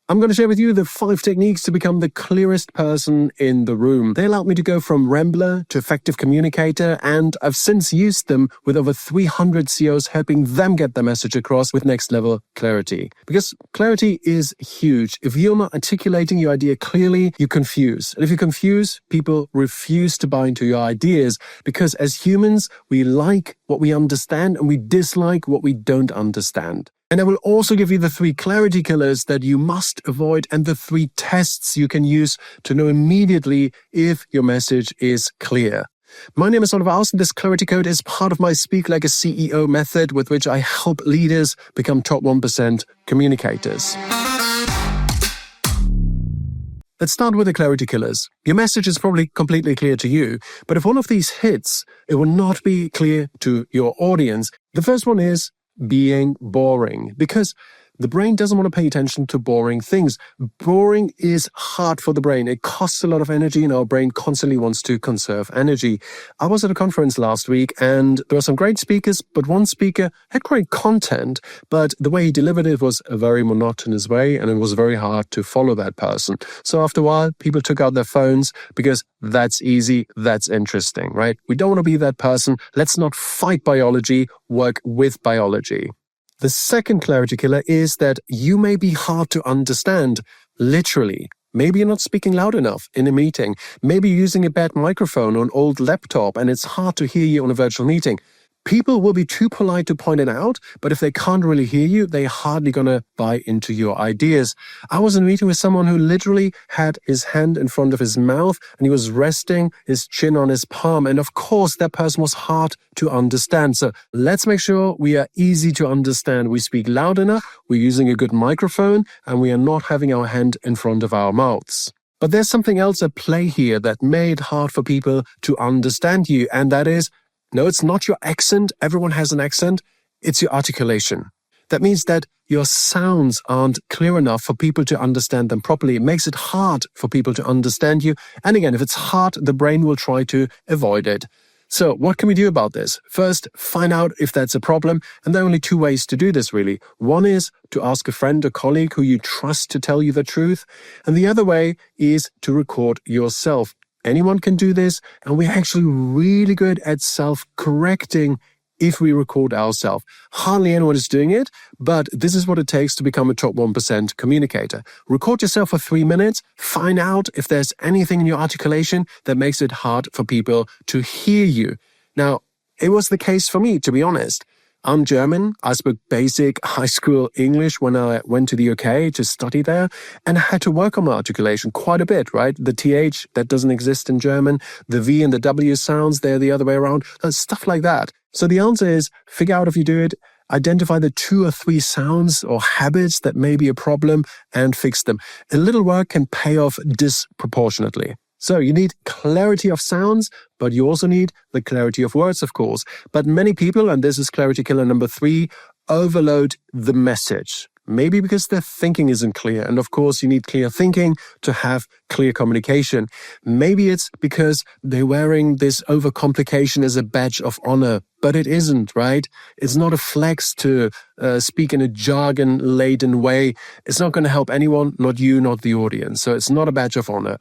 I'm going to share with you the 5 techniques to become the clearest person in the room. They allowed me to go from rambler to effective communicator, and I've since used them with over 300 CEOs, helping them get their message across with next level clarity. Because clarity is huge. If you're not articulating your idea clearly, you confuse. And if you confuse, people refuse to buy into your ideas, because as humans, we like what we understand and we dislike what we don't understand. And I will also give you the 3 clarity killers that you must avoid and the 3 tests you can use to know immediately if your message is clear. My name is Aust, and this clarity code is part of my Speak Like a CEO method, with which I help leaders become top 1% communicators. Let's start with the clarity killers. Your message is probably completely clear to you, but if one of these hits, it will not be clear to your audience. The first one is being boring, because the brain doesn't want to pay attention to boring things. Boring is hard for the brain. It costs a lot of energy, and our brain constantly wants to conserve energy. I was at a conference last week, and there were some great speakers, but one speaker had great content, but the way he delivered it was a very monotonous way, and it was very hard to follow that person. So after a while, people took out their phones, because that's easy, that's interesting, right? We don't want to be that person. Let's not fight biology, work with biology. The second clarity killer is that you may be hard to understand, literally. Maybe you're not speaking loud enough in a meeting. Maybe you're using a bad microphone or an old laptop and it's hard to hear you on a virtual meeting. People will be too polite to point it out, but if they can't really hear you, they're hardly going to buy into your ideas. I was in a meeting with someone who literally had his hand in front of his mouth and he was resting his chin on his palm. And of course, that person was hard to understand. So let's make sure we are easy to understand. We speak loud enough, we're using a good microphone, and we are not having our hand in front of our mouths. But there's something else at play here that made it hard for people to understand you, and that is, no, it's not your accent. Everyone has an accent. It's your articulation. That means that your sounds aren't clear enough for people to understand them properly. It makes it hard for people to understand you. And again, if it's hard, the brain will try to avoid it. So what can we do about this? First, find out if that's a problem. And there are only 2 ways to do this, really. One is to ask a friend or colleague who you trust to tell you the truth. And the other way is to record yourself. Anyone can do this, and we're actually really good at self-correcting if we record ourselves. Hardly anyone is doing it, but this is what it takes to become a top 1% communicator. Record yourself for 3 minutes, find out if there's anything in your articulation that makes it hard for people to hear you. Now, it was the case for me, to be honest. I'm German. I spoke basic high school English when I went to the UK to study there, and I had to work on my articulation quite a bit, right? The TH, that doesn't exist in German. The V and the W sounds, they're the other way around. Stuff like that. So the answer is, figure out if you do it, identify the 2 or 3 sounds or habits that may be a problem, and fix them. A little work can pay off disproportionately. So you need clarity of sounds, but you also need the clarity of words, of course. But many people, and this is clarity killer number 3, overload the message. Maybe because their thinking isn't clear. And of course, you need clear thinking to have clear communication. Maybe it's because they're wearing this overcomplication as a badge of honor, but it isn't, right? It's not a flex to speak in a jargon-laden way. It's not going to help anyone, not you, not the audience. So it's not a badge of honor.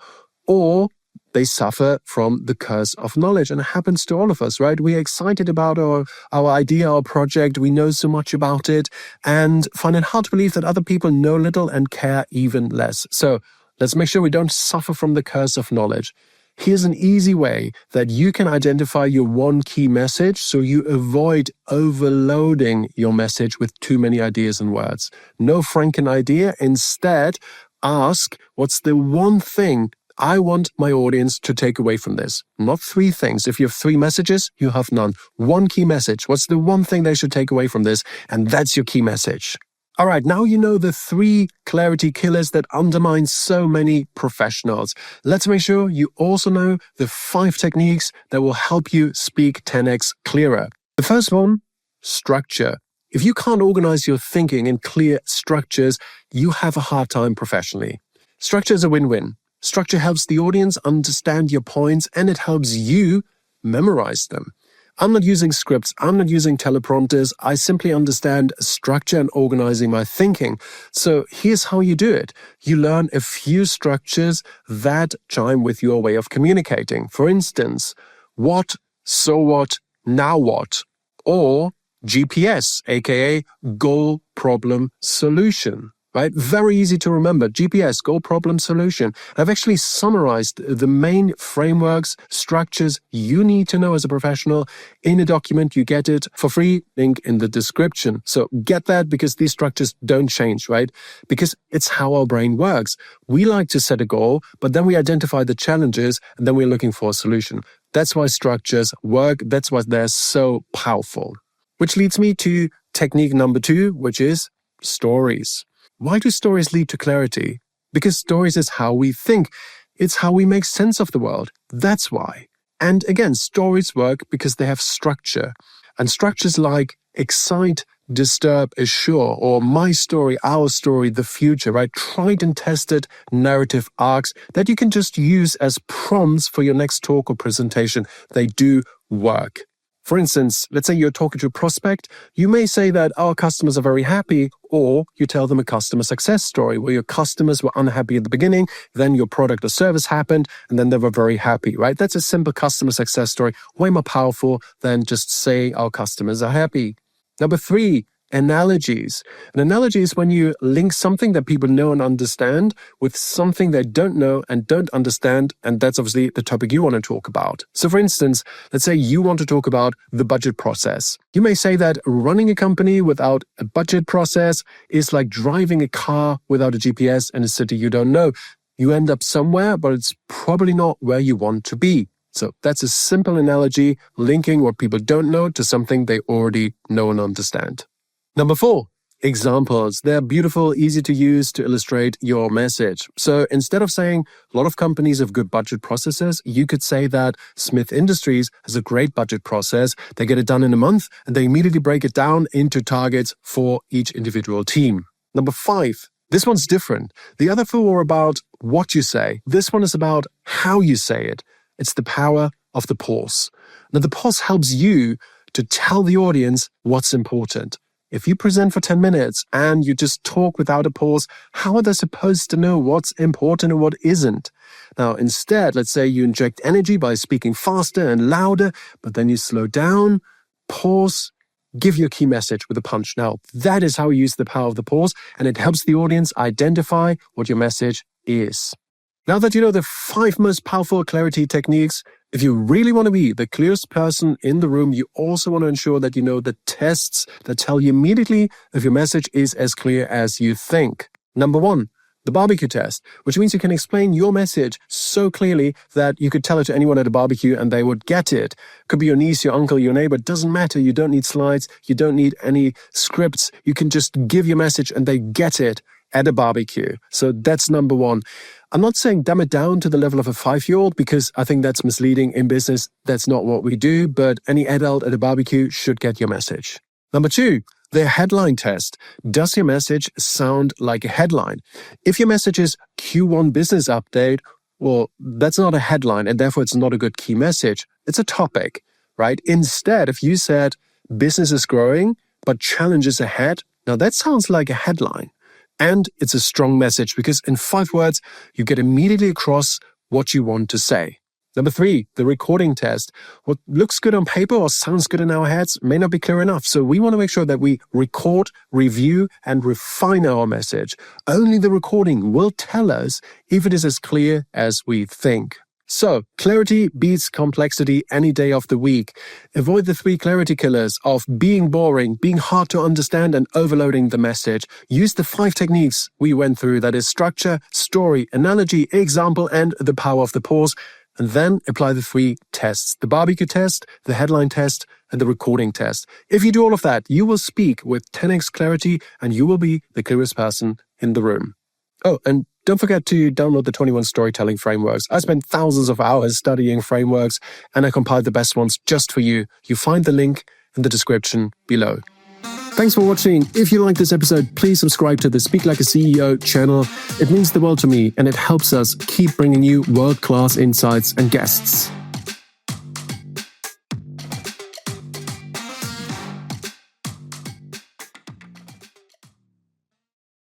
Or they suffer from the curse of knowledge. And it happens to all of us, right? We're excited about our idea, our project. We know so much about it and find it hard to believe that other people know little and care even less. So let's make sure we don't suffer from the curse of knowledge. Here's an easy way that you can identify your one key message so you avoid overloading your message with too many ideas and words. No Franken idea. Instead, ask, what's the one thing I want my audience to take away from this? Not 3 things. If you have 3 messages, you have none. One key message. What's the one thing they should take away from this? And that's your key message. All right, now you know the 3 clarity killers that undermine so many professionals. Let's make sure you also know the 5 techniques that will help you speak 10x clearer. The first one, structure. If you can't organize your thinking in clear structures, you have a hard time professionally. Structure is a win-win. Structure helps the audience understand your points, and it helps you memorize them. I'm not using scripts. I'm not using teleprompters. I simply understand structure and organizing my thinking. So here's how you do it. You learn a few structures that chime with your way of communicating. For instance, what, so what, now what, or GPS, aka goal, problem, solution. Right? Very easy to remember. GPS, goal, problem, solution. I've actually summarized the main frameworks, structures you need to know as a professional in a document. You get it for free, link in the description. So get that, because these structures don't change, right? Because it's how our brain works. We like to set a goal, but then we identify the challenges and then we're looking for a solution. That's why structures work. That's why they're so powerful. Which leads me to technique number 2, which is stories. Why do stories lead to clarity? Because stories is how we think. It's how we make sense of the world. That's why. And again, stories work because they have structure. And structures like excite, disturb, assure, or my story, our story, the future, right? Tried and tested narrative arcs that you can just use as prompts for your next talk or presentation. They do work. For instance, let's say you're talking to a prospect. You may say that our customers are very happy, or you tell them a customer success story where your customers were unhappy at the beginning, then your product or service happened, and then they were very happy, right? That's a simple customer success story, way more powerful than just say our customers are happy. Number 3, analogies. An analogy is when you link something that people know and understand with something they don't know and don't understand, and that's obviously the topic you want to talk about. So for instance, let's say you want to talk about the budget process. You may say that running a company without a budget process is like driving a car without a GPS in a city you don't know. You end up somewhere, but it's probably not where you want to be. So that's a simple analogy, linking what people don't know to something they already know and understand. Number 4, examples. They're beautiful, easy to use to illustrate your message. So instead of saying a lot of companies have good budget processes, you could say that Smith Industries has a great budget process. They get it done in a month and they immediately break it down into targets for each individual team. Number 5, this one's different. The other 4 are about what you say. This one is about how you say it. It's the power of the pause. Now, the pause helps you to tell the audience what's important. If you present for 10 minutes and you just talk without a pause, how are they supposed to know what's important and what isn't? Now, instead, let's say you inject energy by speaking faster and louder, but then you slow down, pause, give your key message with a punch. Now, that is how you use the power of the pause, and it helps the audience identify what your message is. Now that you know the 5 most powerful clarity techniques, if you really want to be the clearest person in the room, you also want to ensure that you know the tests that tell you immediately if your message is as clear as you think. Number 1, the barbecue test, which means you can explain your message so clearly that you could tell it to anyone at a barbecue and they would get it. Could be your niece, your uncle, your neighbor. It doesn't matter. You don't need slides. You don't need any scripts. You can just give your message and they get it at a barbecue. So that's number 1. I'm not saying dumb it down to the level of a 5-year-old because I think that's misleading in business. That's not what we do, but any adult at a barbecue should get your message. Number 2, the headline test. Does your message sound like a headline? If your message is Q1 business update, well, that's not a headline and therefore it's not a good key message. It's a topic, right? Instead, if you said business is growing, but challenges ahead, now that sounds like a headline. And it's a strong message because in 5 words, you get immediately across what you want to say. Number 3, the recording test. What looks good on paper or sounds good in our heads may not be clear enough. So we want to make sure that we record, review, and refine our message. Only the recording will tell us if it is as clear as we think. So, clarity beats complexity any day of the week. Avoid the 3 clarity killers of being boring, being hard to understand, and overloading the message. Use the 5 techniques we went through, that is structure, story, analogy, example, and the power of the pause. And then apply the 3 tests, the barbecue test, the headline test, and the recording test. If you do all of that, you will speak with 10x clarity and you will be the clearest person in the room. Oh, and don't forget to download the 21 storytelling frameworks. I spent thousands of hours studying frameworks and I compiled the best ones just for you. You find the link in the description below. Thanks for watching. If you like this episode, please subscribe to the Speak Like a CEO channel. It means the world to me and it helps us keep bringing you world-class insights and guests.